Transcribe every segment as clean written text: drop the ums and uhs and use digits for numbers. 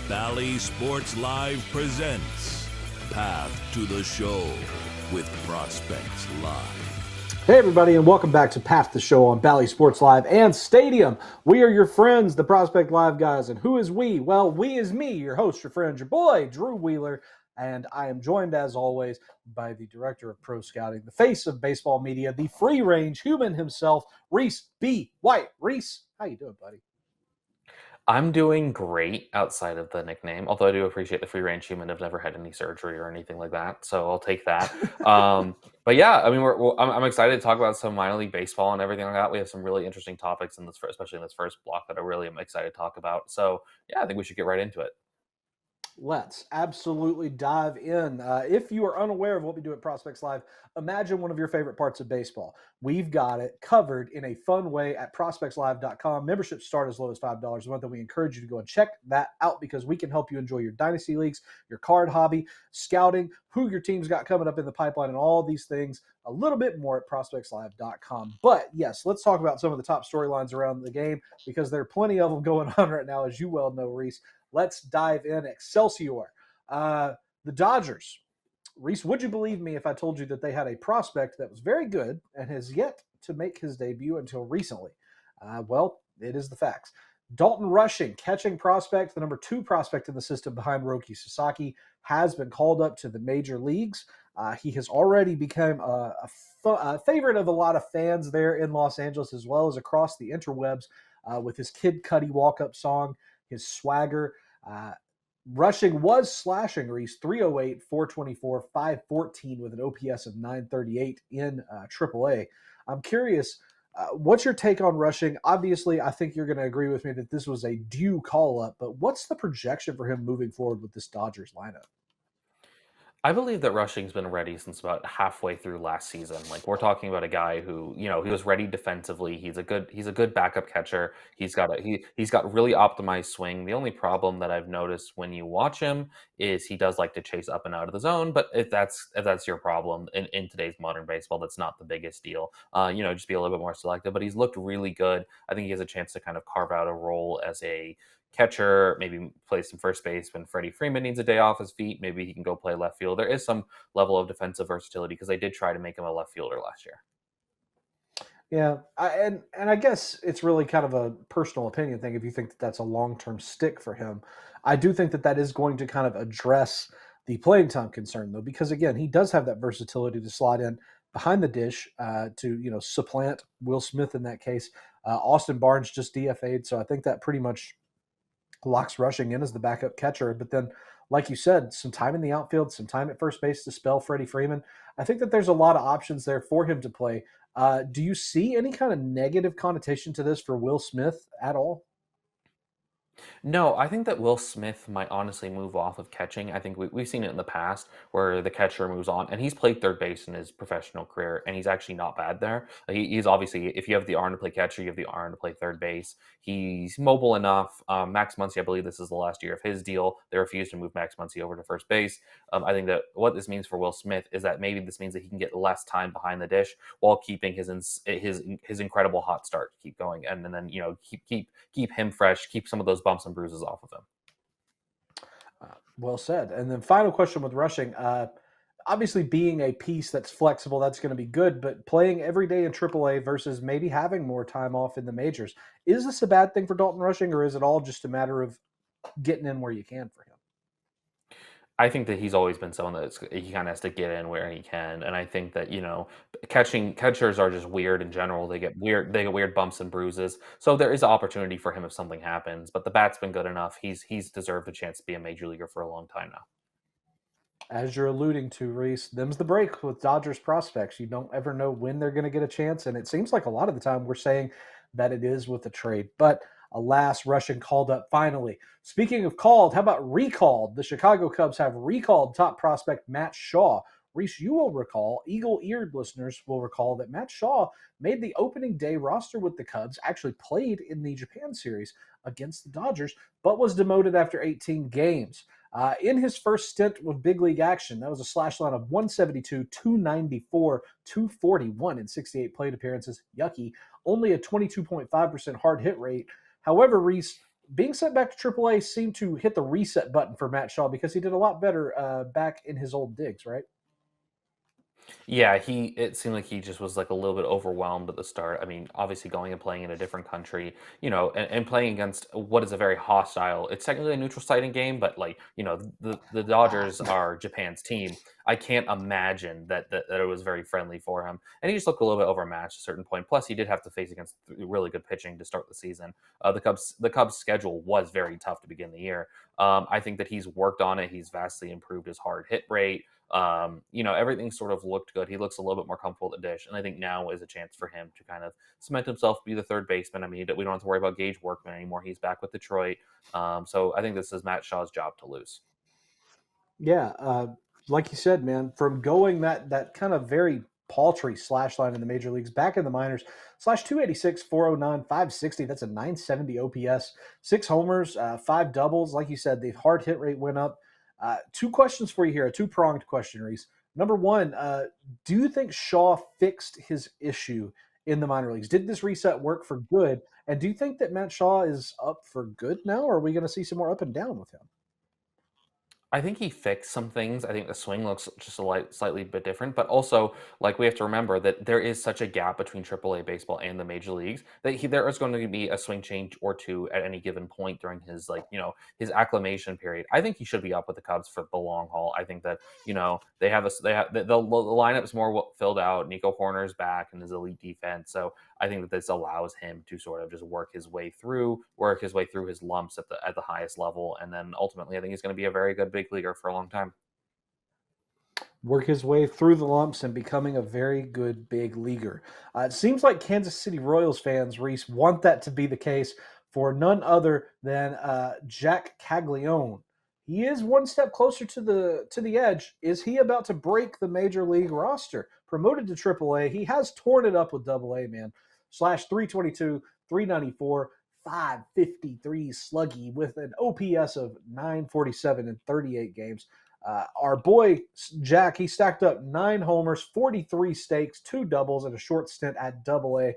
Bally Sports Live presents Path to the Show with Prospects Live. Hey everybody, and welcome back to Path to the Show on Bally Sports Live and Stadium. We are your friends, the Prospect Live guys, and who is we? Well, we is me, your host, your friend, your boy, Drew Wheeler, and I am joined as always by the Director of Pro Scouting, the face of baseball media, the free-range human himself, Reese B. White. Reese, how you doing, buddy? I'm doing great outside of the nickname, although I do appreciate the free range human. I've never had any surgery or anything like that, so I'll take that. But yeah, I mean, I'm excited to talk about some minor league baseball and everything like that. We have some really interesting topics in this, especially in this first block, that I really am excited to talk about. So yeah, I think we should get right into it. Let's absolutely dive in. If you are unaware of what we do at Prospects Live, imagine one of your favorite parts of baseball. We've got it covered in a fun way at prospectslive.com. Memberships start as low as $5 a month, and we encourage you to go and check that out because we can help you enjoy your dynasty leagues, your card hobby, scouting, who your team's got coming up in the pipeline, and all these things a little bit more at prospectslive.com. But yes, let's talk about some of the top storylines around the game because there are plenty of them going on right now, as you well know, Reese. Let's dive in. Excelsior. The Dodgers. Reese, would you believe me if I told you that they had a prospect that was very good and has yet to make his debut until recently? Well, it is the facts. Dalton Rushing, catching prospect, the number 2 prospect in the system behind Roki Sasaki, has been called up to the major leagues. He has already become a favorite of a lot of fans there in Los Angeles as well as across the interwebs with his Kid Cudi walk-up song, his swagger. Rushing was slashing Reese 308, 424, 514 with an OPS of 938 in AAA. I'm curious, what's your take on Rushing? Obviously, I think you're going to agree with me that this was a due call-up, but what's the projection for him moving forward with this Dodgers lineup? I believe that Rushing's been ready since about halfway through last season. Like, we're talking about a guy who, he was ready defensively. He's a good backup catcher. He's got really optimized swing. The only problem that I've noticed when you watch him is he does like to chase up and out of the zone. But if that's your problem in today's modern baseball, that's not the biggest deal. Just be a little bit more selective. But he's looked really good. I think he has a chance to kind of carve out a role as a catcher, maybe play some first base when Freddie Freeman needs a day off his feet. Maybe he can go play left field. There is some level of defensive versatility because they did try to make him a left fielder last year. Yeah, and I guess it's really kind of a personal opinion thing if you think that that's a long-term stick for him. I do think that that is going to kind of address the playing time concern, though, because, again, he does have that versatility to slide in behind the dish to supplant Will Smith in that case. Austin Barnes just DFA'd, so I think that pretty much locks Rushing in as the backup catcher. But then, like you said, some time in the outfield, some time at first base to spell Freddie Freeman. I think that there's a lot of options there for him to play. Do you see any kind of negative connotation to this for Will Smith at all? No, I think that Will Smith might honestly move off of catching. I think we've seen it in the past where the catcher moves on, and he's played third base in his professional career, and he's actually not bad there. He's obviously, if you have the arm to play catcher, you have the arm to play third base. He's mobile enough. Max Muncy, I believe this is the last year of his deal. They refused to move Max Muncy over to first base. I think that what this means for Will Smith is that maybe this means that he can get less time behind the dish while keeping his incredible hot start keep going, and then keep him fresh, keep some of those bumps and bruises off of him. Well said. And then final question with Rushing. Obviously, being a piece that's flexible, that's going to be good, but playing every day in AAA versus maybe having more time off in the majors, is this a bad thing for Dalton Rushing, or is it all just a matter of getting in where you can for him? I think that he's always been someone that he kind of has to get in where he can, and I think that catchers are just weird in general. They get weird bumps and bruises. So there is opportunity for him if something happens. But the bat's been good enough. He's deserved a chance to be a major leaguer for a long time now. As you're alluding to, Reese, them's the break with Dodgers prospects. You don't ever know when they're going to get a chance, and it seems like a lot of the time we're saying that it is with the trade. But alas, Rushing called up finally. Speaking of called, how about recalled? The Chicago Cubs have recalled top prospect Matt Shaw. Reese, you will recall, eagle-eared listeners will recall that Matt Shaw made the opening day roster with the Cubs, actually played in the Japan series against the Dodgers, but was demoted after 18 games. In his first stint with big league action, that was a slash line of 172, 294, 241 in 68 plate appearances. Yucky. Only a 22.5% hard hit rate. However, Reese, being sent back to AAA seemed to hit the reset button for Matt Shaw because he did a lot better back in his old digs, right? Yeah, it seemed like he just was like a little bit overwhelmed at the start. I mean, obviously going and playing in a different country, and playing against what is a very hostile, it's technically a neutral sighting game, but like, the Ah, Dodgers are Japan's team. I can't imagine that it was very friendly for him. And he just looked a little bit overmatched at a certain point. Plus, he did have to face against really good pitching to start the season. The Cubs schedule was very tough to begin the year. I think that he's worked on it. He's vastly improved his hard hit rate. Everything sort of looked good. He looks a little bit more comfortable at the dish, and I think now is a chance for him to kind of cement himself, be the third baseman. I mean, we don't have to worry about Gage Workman anymore. He's back with Detroit, so I think this is Matt Shaw's job to lose. yeah, like you said, man, from going that kind of very paltry slash line in the major leagues back in the minors, slash 286, 409, 560. That's a 970 OPS, 6 homers, 5 doubles. Like you said, the hard hit rate went up. Two questions for you here, a two-pronged question, Reese. Number one, do you think Shaw fixed his issue in the minor leagues? Did this reset work for good? And do you think that Matt Shaw is up for good now, or are we going to see some more up and down with him? I think he fixed some things. I think the swing looks just slightly bit different, but also like we have to remember that there is such a gap between AAA baseball and the major leagues that there is going to be a swing change or two at any given point during his his acclimation period. I think he should be up with the Cubs for the long haul. I think that the lineup's more filled out. Nico Horner's back and his elite defense, so I think that this allows him to sort of just work his way through his lumps at the highest level, and then ultimately, I think he's going to be a very good big leaguer for a long time. Work his way through the lumps and becoming a very good big leaguer. It seems like Kansas City Royals fans, Reese, want that to be the case for none other than Jack Caglione. He is one step closer to the edge. Is he about to break the major league roster? Promoted to AAA, he has torn it up with AA, man. Slash 322, 394, 553 sluggy with an OPS of 947 in 38 games. Our boy Jack, he stacked up 9 homers, 43 stakes, 2 doubles, and a short stint at AA.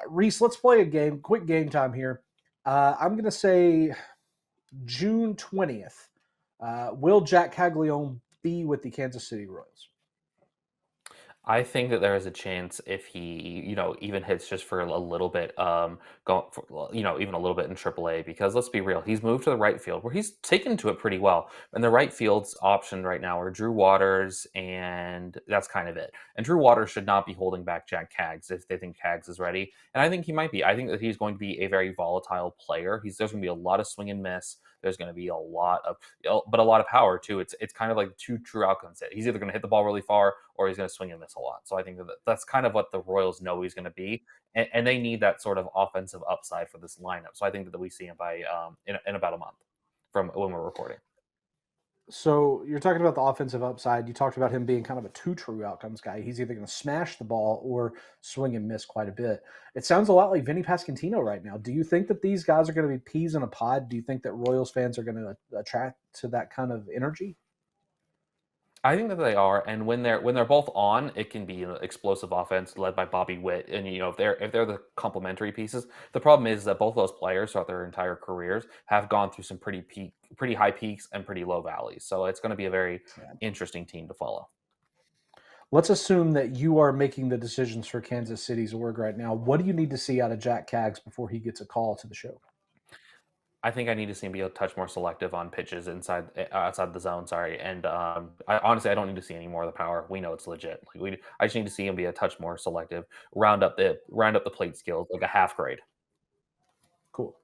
Reese, let's play a game. Quick game time here. I'm going to say June 20th. Will Jack Caglione be with the Kansas City Royals? I think that there is a chance if he, even hits just for a little bit, going for, well, even a little bit in AAA, because let's be real, he's moved to the right field where he's taken to it pretty well. And the right field's option right now are Drew Waters, and that's kind of it. And Drew Waters should not be holding back Jack Kaggs if they think Kaggs is ready. And I think he might be. I think that he's going to be a very volatile player. There's going to be a lot of swing and miss. There's going to be a lot of power too. It's kind of like two true outcomes. He's either going to hit the ball really far or he's going to swing and miss a lot. So I think that's kind of what the Royals know he's going to be, and they need that sort of offensive upside for this lineup. So I think that we see him by in about a month from when we're recording. So you're talking about the offensive upside. You talked about him being kind of a two true outcomes guy. He's either going to smash the ball or swing and miss quite a bit. It sounds a lot like Vinny Pasquantino right now. Do you think that these guys are going to be peas in a pod? Do you think that Royals fans are going to attract to that kind of energy? I think that they are, and when they're both on, it can be an explosive offense led by Bobby Witt. And if they're the complementary pieces, the problem is that both those players throughout their entire careers have gone through some pretty high peaks and pretty low valleys. So it's going to be a very interesting team to follow. Let's assume that you are making the decisions for Kansas City's org right now. What do you need to see out of Jack Kaggs before he gets a call to the show? I think I need to see him be a touch more selective on pitches outside the zone. Sorry, and I don't need to see any more of the power. We know it's legit. I just need to see him be a touch more selective, round up the plate skills like a half grade. Cool.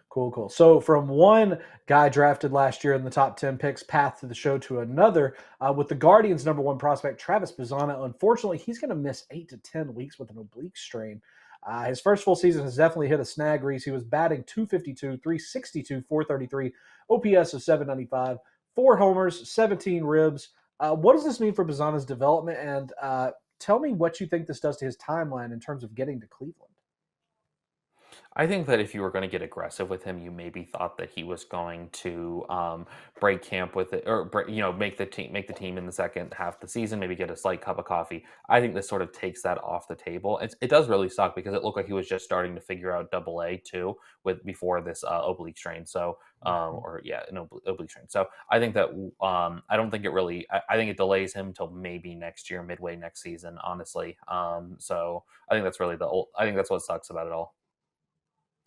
Cool, cool. So from one guy drafted last year in the top 10 picks, path to the show to another, with the Guardians' number one prospect, Travis Bazzana. Unfortunately, he's going to miss 8 to 10 weeks with an oblique strain. His first full season has definitely hit a snag, Reese. He was batting 252, 362, 433, OPS of 795, 4 homers, 17 ribs. What does this mean for Bazzana's development? And tell me what you think this does to his timeline in terms of getting to Cleveland. I think that if you were going to get aggressive with him, you maybe thought that he was going to break camp with it, or make the team in the second half of the season, maybe get a slight cup of coffee. I think this sort of takes that off the table. It does really suck because it looked like he was just starting to figure out Double A too with before this oblique strain. So or yeah, an oblique strain. So I think that I don't think it really. I think it delays him till maybe next year, midway next season. Honestly, so I think that's really I think that's what sucks about it all.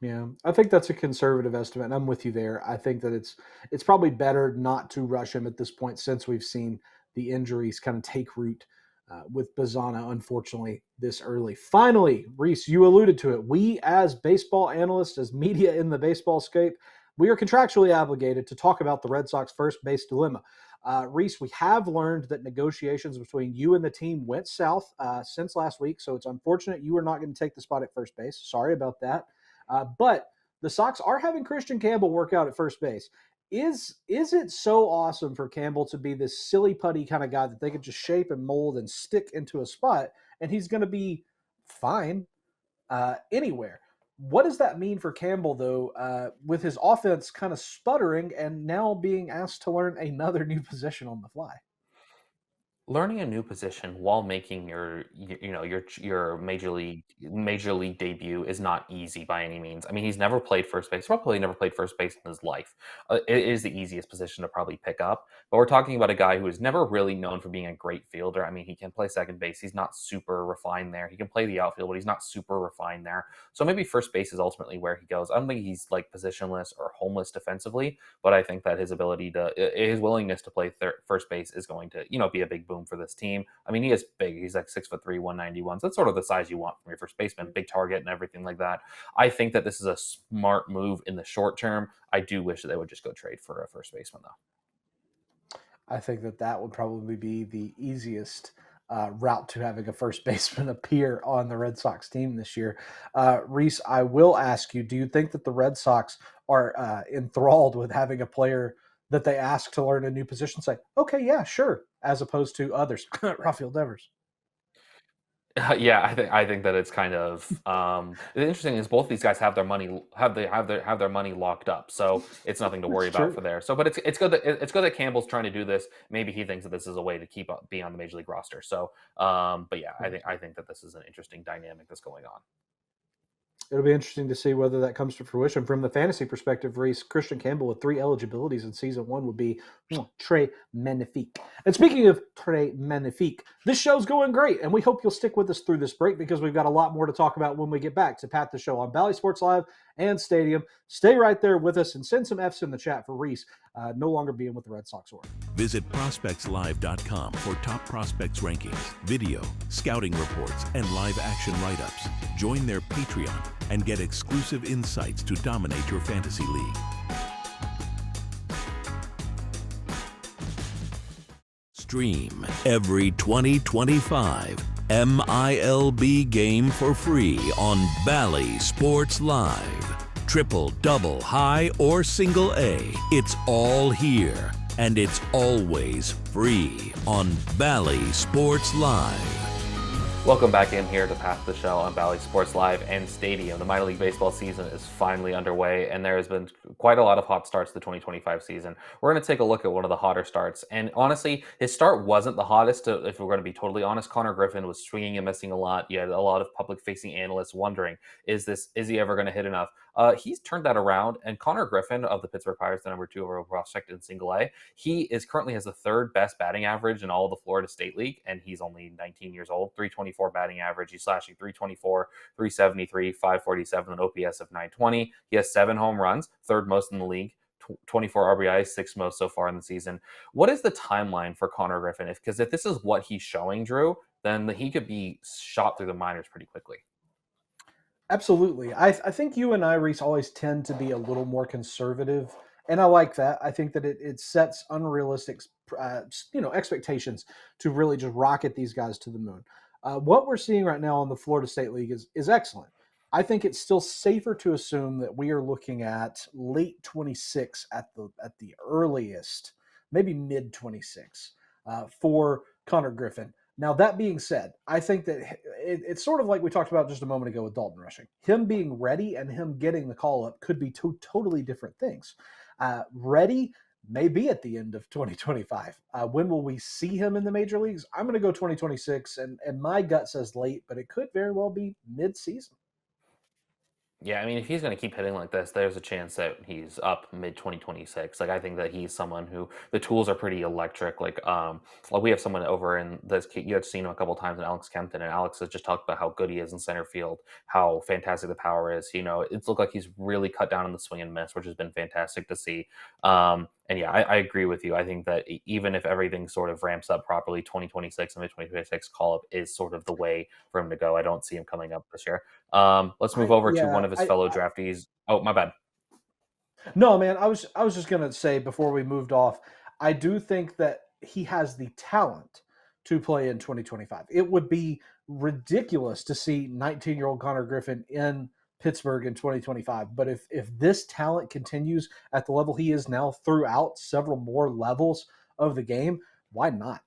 Yeah, I think that's a conservative estimate, and I'm with you there. I think that it's probably better not to rush him at this point since we've seen the injuries kind of take root with Bazana, unfortunately, this early. Finally, Reese, you alluded to it. We, as baseball analysts, as media in the baseball scape, we are contractually obligated to talk about the Red Sox first base dilemma. Reese, we have learned that negotiations between you and the team went south since last week, so it's unfortunate you are not going to take the spot at first base. Sorry about that. But the Sox are having Kristian Campbell work out at first base. Is it so awesome for Campbell to be this silly putty kind of guy that they could just shape and mold and stick into a spot, and he's going to be fine anywhere? What does that mean for Campbell, though, with his offense kind of sputtering and now being asked to learn another new position on the fly? Learning a new position while making your major league debut is not easy by any means. I mean, he's never played first base. Probably never played first base in his life. It is the easiest position to probably pick up. But we're talking about a guy who is never really known for being a great fielder. I mean, he can play second base. He's not super refined there. He can play the outfield, but he's not super refined there. So maybe first base is ultimately where he goes. I don't think he's like positionless or homeless defensively, but I think that his willingness to play first base is going to, be a big boom for this team. I mean, he is big. He's like 6'3", 191. So that's sort of the size you want from your first baseman, big target and everything like that. I think that this is a smart move in the short term. I do wish that they would just go trade for a first baseman, though. I think that would probably be the easiest route to having a first baseman appear on the Red Sox team this year. Reese, I will ask you, do you think that the Red Sox are enthralled with having a player that they ask to learn a new position say, okay, yeah, sure, as opposed to others, Rafael Devers? Yeah, I think that it's kind of the interesting is both these guys have their money have their money locked up, so it's nothing to That's worry about true. for there. So, but it's good that Campbell's trying to do this. Maybe he thinks that this is a way to keep up being on the major league roster. So, but yeah, I think that this is an interesting dynamic that's going on. It'll be interesting to see whether that comes to fruition. From the fantasy perspective, Reese, Kristian Campbell with 3 eligibilities in season 1 would be très magnifique. And speaking of très magnifique, this show's going great, and we hope you'll stick with us through this break because we've got a lot more to talk about when we get back to Pat the Show on Bally Sports Live and Stadium. Stay right there with us and send some F's in the chat for Reese no longer being with the Red Sox org. Visit prospectslive.com for top prospects rankings, video, scouting reports, and live action write-ups. Join their Patreon and get exclusive insights to dominate your fantasy league. Stream every 2025 MILB game for free on Bally Sports Live. Triple, double, high, or single A, it's all here. And it's always free on Bally Sports Live. Welcome back in here to Path the Show on Bally Sports Live and Stadium. The minor league baseball season is finally underway, and there has been quite a lot of hot starts to the 2025 season. We're going to take a look at one of the hotter starts, and honestly, his start wasn't the hottest. If we're going to be totally honest, Connor Griffin was swinging and missing a lot. You had a lot of public-facing analysts wondering, is he ever going to hit enough? He's turned that around, and Connor Griffin of the Pittsburgh Pirates, the number 2 overall prospect in Single A, he currently has the 3rd best batting average in all of the Florida State League, and he's only 19 years old. 324 batting average. He's slashing 324, 373, 547, an OPS of 920. He has 7 home runs, 3rd most in the league. 24 RBIs, 6th most so far in the season. What is the timeline for Connor Griffin? Because if this is what he's showing, Drew, then he could be shot through the minors pretty quickly. Absolutely. I think you and I, Reese, always tend to be a little more conservative, and I like that. I think that it sets unrealistic, expectations to really just rocket these guys to the moon. What we're seeing right now in the Florida State League is excellent. I think it's still safer to assume that we are looking at late 26 at the earliest, maybe mid 26 for Connor Griffin. Now, that being said, I think that it's sort of like we talked about just a moment ago with Dalton Rushing. Him being ready and him getting the call up could be two totally different things. Ready may be at the end of 2025. When will we see him in the major leagues? I'm going to go 2026, and my gut says late, but it could very well be mid-season. Yeah, I mean, if he's going to keep hitting like this, there's a chance that he's up mid 2026. Like, I think that he's someone who the tools are pretty electric. Like we have someone over in this. You had seen him a couple times in Alex Kempton, and Alex has just talked about how good he is in center field, how fantastic the power is. It's looked like he's really cut down on the swing and miss, which has been fantastic to see. And yeah, I agree with you. I think that even if everything sort of ramps up properly, 2026 and mid 2026 call up is sort of the way for him to go. I don't see him coming up this year. Let's move over to one Yeah, of his fellow draftees. Oh, my bad. no, man. I was just gonna say before we moved off, I do think that he has the talent to play in 2025. It would be ridiculous to see 19-year-old Connor Griffin in Pittsburgh in 2025. But if this talent continues at the level he is now throughout several more levels of the game, why not?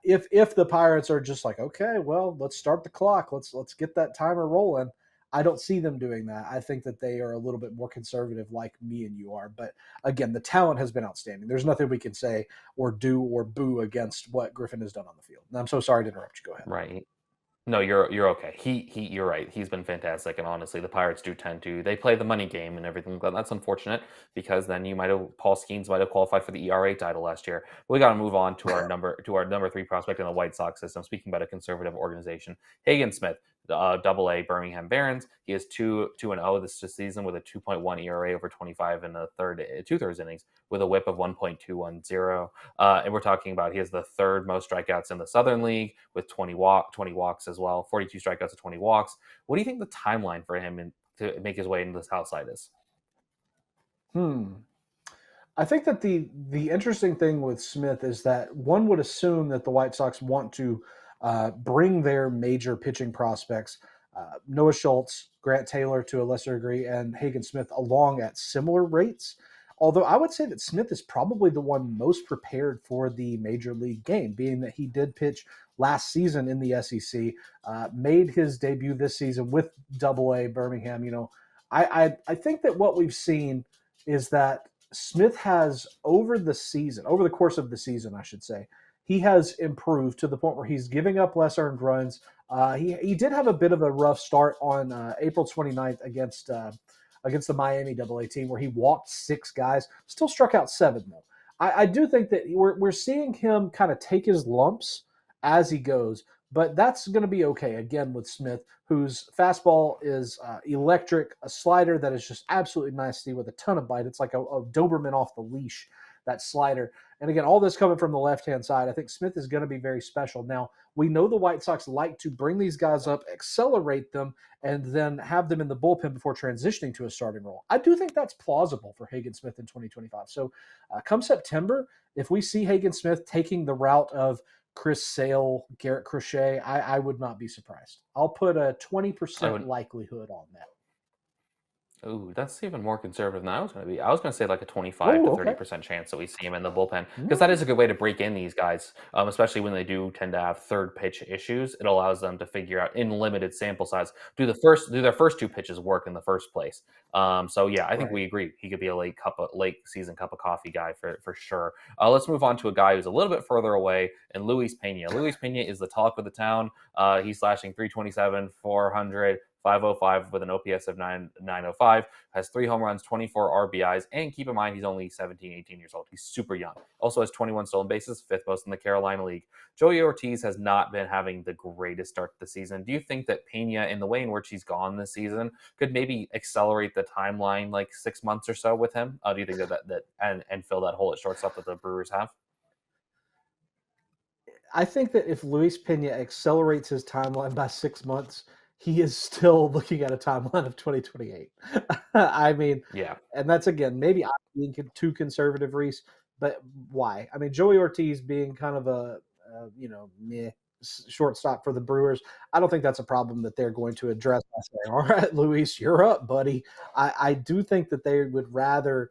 If the Pirates are just like, okay, well, let's start the clock, let's get that timer rolling. I don't see them doing that. I think that they are a little bit more conservative, like me and you are. But again, the talent has been outstanding. There's nothing we can say or do or boo against what Griffin has done on the field. And I'm so sorry to interrupt you. Go ahead. Right. No, you're okay. You're right. He's been fantastic, and honestly, the Pirates do tend to they play the money game and everything. But that's unfortunate because then Paul Skeens might have qualified for the ERA title last year. We got to move on to our number three prospect in the White Sox system. Speaking about a conservative organization, Hagen Smith, Double A Birmingham Barons. He is 2-0 this season with a 2.1 ERA over 25 in the two-thirds innings with a WHIP of 1.210. And we're talking about he has the third most strikeouts in the Southern League with 20 walks as well, 42 strikeouts to 20 walks. What do you think the timeline for him to make his way into the South Side is? I think that the interesting thing with Smith is that one would assume that the White Sox want to bring their major pitching prospects, Noah Schultz, Grant Taylor to a lesser degree, and Hagen Smith along at similar rates. Although I would say that Smith is probably the one most prepared for the major league game, being that he did pitch last season in the SEC, made his debut this season with Double A Birmingham. I think that what we've seen is that Smith has over the course of the season, I should say, he has improved to the point where he's giving up less earned runs. He did have a bit of a rough start on April 29th against the Miami Double A team where he walked 6 guys, still struck out 7 though. I do think that we're seeing him kind of take his lumps as he goes, but that's going to be okay again with Smith, whose fastball is electric, a slider that is just absolutely nasty with a ton of bite. It's like a Doberman off the leash, that slider. And again, all this coming from the left-hand side. I think Smith is going to be very special. Now, we know the White Sox like to bring these guys up, accelerate them, and then have them in the bullpen before transitioning to a starting role. I do think that's plausible for Hagen Smith in 2025. So come September, if we see Hagen Smith taking the route of Chris Sale, Garrett Crochet, I would not be surprised. I'll put a 20% likelihood on that. Ooh, that's even more conservative than I was going to be. I was going to say like a 25 to 30% chance that we see him in the bullpen because that is a good way to break in these guys, especially when they do tend to have third pitch issues. It allows them to figure out in limited sample size do their first 2 pitches work in the first place. So yeah, I think we agree. He could be a late season cup of coffee guy for sure. Let's move on to a guy who's a little bit further away, and Luis Pena. Luis Pena is the talk of the town. He's slashing 327, 400. 505 with an OPS of 905, has 3 home runs, 24 RBIs, and keep in mind he's only 17, 18 years old. He's super young. Also has 21 stolen bases, 5th most in the Carolina League. Joey Ortiz has not been having the greatest start to the season. Do you think that Pena, in the way in which he's gone this season, could maybe accelerate the timeline like 6 months or so with him? Do you think that and fill that hole at shortstop that the Brewers have? I think that if Luis Pena accelerates his timeline by 6 months, he is still looking at a timeline of 2028. I mean, yeah. And that's, again, maybe I'm being too conservative, Reese, but why? I mean, Joey Ortiz being kind of a meh shortstop for the Brewers, I don't think that's a problem that they're going to address by saying, all right, Luis, you're up, buddy. I do think that they would rather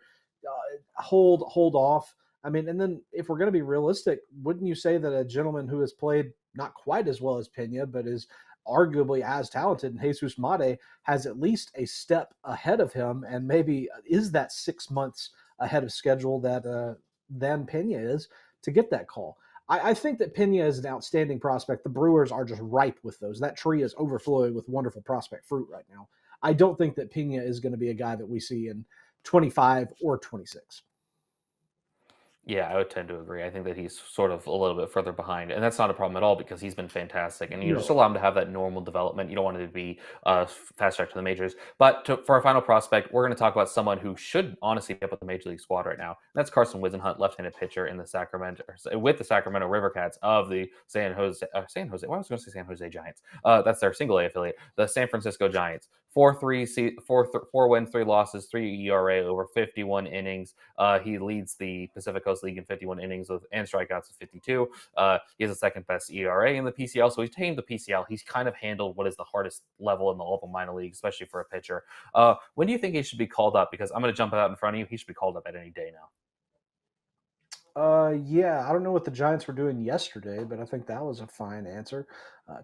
hold off. I mean, and then if we're going to be realistic, wouldn't you say that a gentleman who has played not quite as well as Pena, but is arguably as talented. And Jesus Mate has at least a step ahead of him, and maybe is that 6 months ahead of schedule that than Pena is to get that call. I think that Pena is an outstanding prospect. The Brewers are just ripe with those. That tree is overflowing with wonderful prospect fruit right now. I don't think that Pena is going to be a guy that we see in 25 or 26. Yeah, I would tend to agree. I think that he's sort of a little bit further behind, and that's not a problem at all because he's been fantastic. And you just No. allow him to have that normal development. You don't want him to be fast track to the majors. But for our final prospect, we're going to talk about someone who should honestly be up with the major league squad right now. And that's Carson Whisenhunt, left-handed pitcher in the with the Sacramento River Cats of the San Jose. Why was I going to say San Jose Giants? That's their single A affiliate, the San Francisco Giants. 4 wins, 3 losses, 3 ERA over 51 innings. He leads the Pacific Coast League in 51 innings and strikeouts of 52. He has the second best ERA in the PCL, so he's tamed the PCL. He's kind of handled what is the hardest level in the local minor league, especially for a pitcher. When do you think he should be called up? Because I'm going to jump out in front of you. He should be called up at any day now. Yeah, I don't know what the Giants were doing yesterday, but I think that was a fine answer.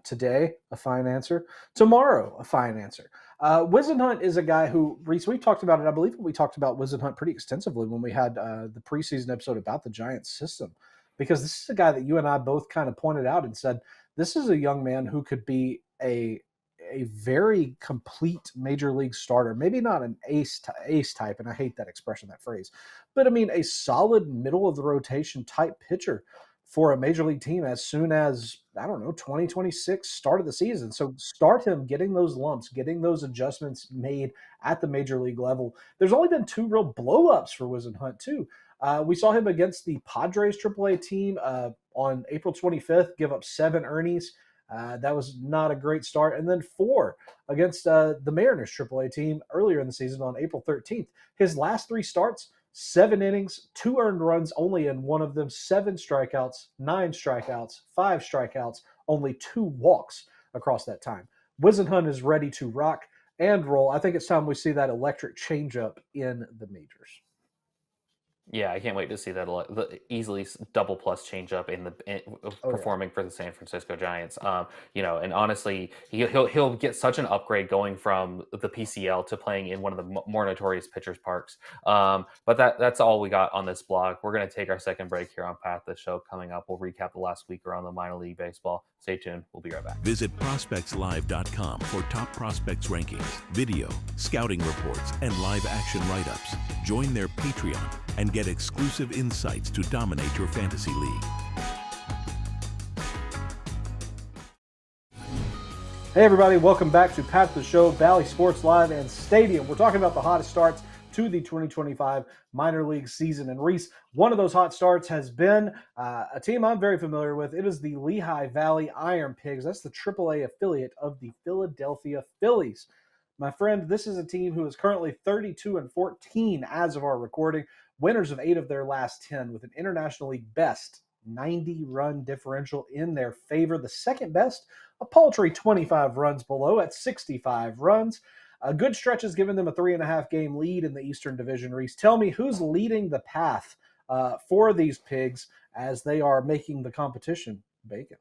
Today, a fine answer. Tomorrow, a fine answer. Whisenhunt is a guy who, Reese, we've talked about it. I believe we talked about Whisenhunt pretty extensively when we had the preseason episode about the Giants system, because this is a guy that you and I both kind of pointed out and said, this is a young man who could be a very complete major league starter, maybe not an ace type, and I hate that expression, that phrase, but I mean a solid middle of the rotation type pitcher for a major league team as soon as, I don't know, 2026 start of the season. So start him getting those lumps, getting those adjustments made at the major league level. There's only been 2 real blow-ups for Whisenhunt too. We saw him against the Padres AAA team on April 25th, give up 7 earnings. That was not a great start. And then 4 against the Mariners AAA team earlier in the season on April 13th. His last 3 starts, 7 innings, 2 earned runs, only in one of them, 7 strikeouts, 9 strikeouts, 5 strikeouts, only 2 walks across that time. Whisenhunt is ready to rock and roll. I think it's time we see that electric changeup in the majors. Yeah, I can't wait to see that easily double plus changeup performing for the San Francisco Giants. And honestly, he'll get such an upgrade going from the PCL to playing in one of the more notorious pitchers' parks. But that's all we got on this blog. We're going to take our second break here on Path the Show. Coming up, we'll recap the last week around the minor league baseball. Stay tuned. We'll be right back. Visit prospectslive.com for top prospects rankings, video, scouting reports, and live action write-ups. Join their Patreon and get exclusive insights to dominate your fantasy league. Hey everybody, welcome back to Path the Show, Bally Sports Live and Stadium. We're talking about the hottest starts to the 2025 minor league season. And Reese, one of those hot starts has been a team I'm very familiar with. It is the Lehigh Valley Iron Pigs. That's the AAA affiliate of the Philadelphia Phillies. My friend, this is a team who is currently 32-14 as of our recording, winners of 8 of their last 10 with an International League best 90-run differential in their favor. The second best, a paltry 25 runs below at 65 runs. A good stretch has given them a 3.5 game lead in the Eastern Division. Reese, tell me who's leading the path for these Pigs as they are making the competition bacon.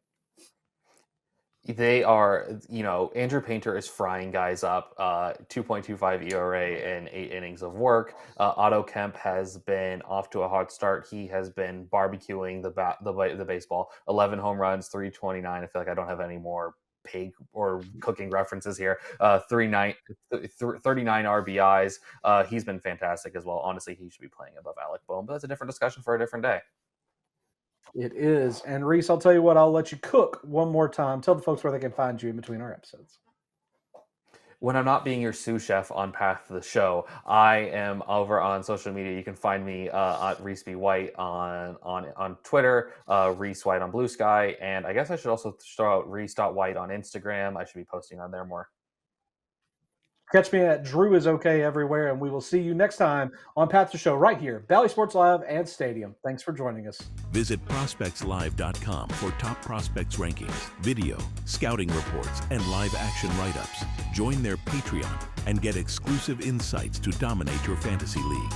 They are, Andrew Painter is frying guys up, 2.25 ERA in 8 innings of work. Otto Kemp has been off to a hot start. He has been barbecuing the baseball. 11 home runs, 329. I feel like I don't have any more pig or cooking references here. 39 RBIs. He's been fantastic as well. Honestly, he should be playing above Alec Boehm, but that's a different discussion for a different day. It is. And Reese, I'll tell you what, I'll let you cook one more time. Tell the folks where they can find you in between our episodes. When I'm not being your sous chef on Path to the Show, I am over on social media. You can find me at Reese B. White on Twitter, Reese White on Blue Sky, and I guess I should also throw out Reese.White on Instagram. I should be posting on there more. Catch me at Drew is okay everywhere, and we will see you next time on Path to Show right here, Bally Sports Live and Stadium. Thanks for joining us. Visit prospectslive.com for top prospects rankings, video, scouting reports, and live action write-ups. Join their Patreon and get exclusive insights to dominate your fantasy league.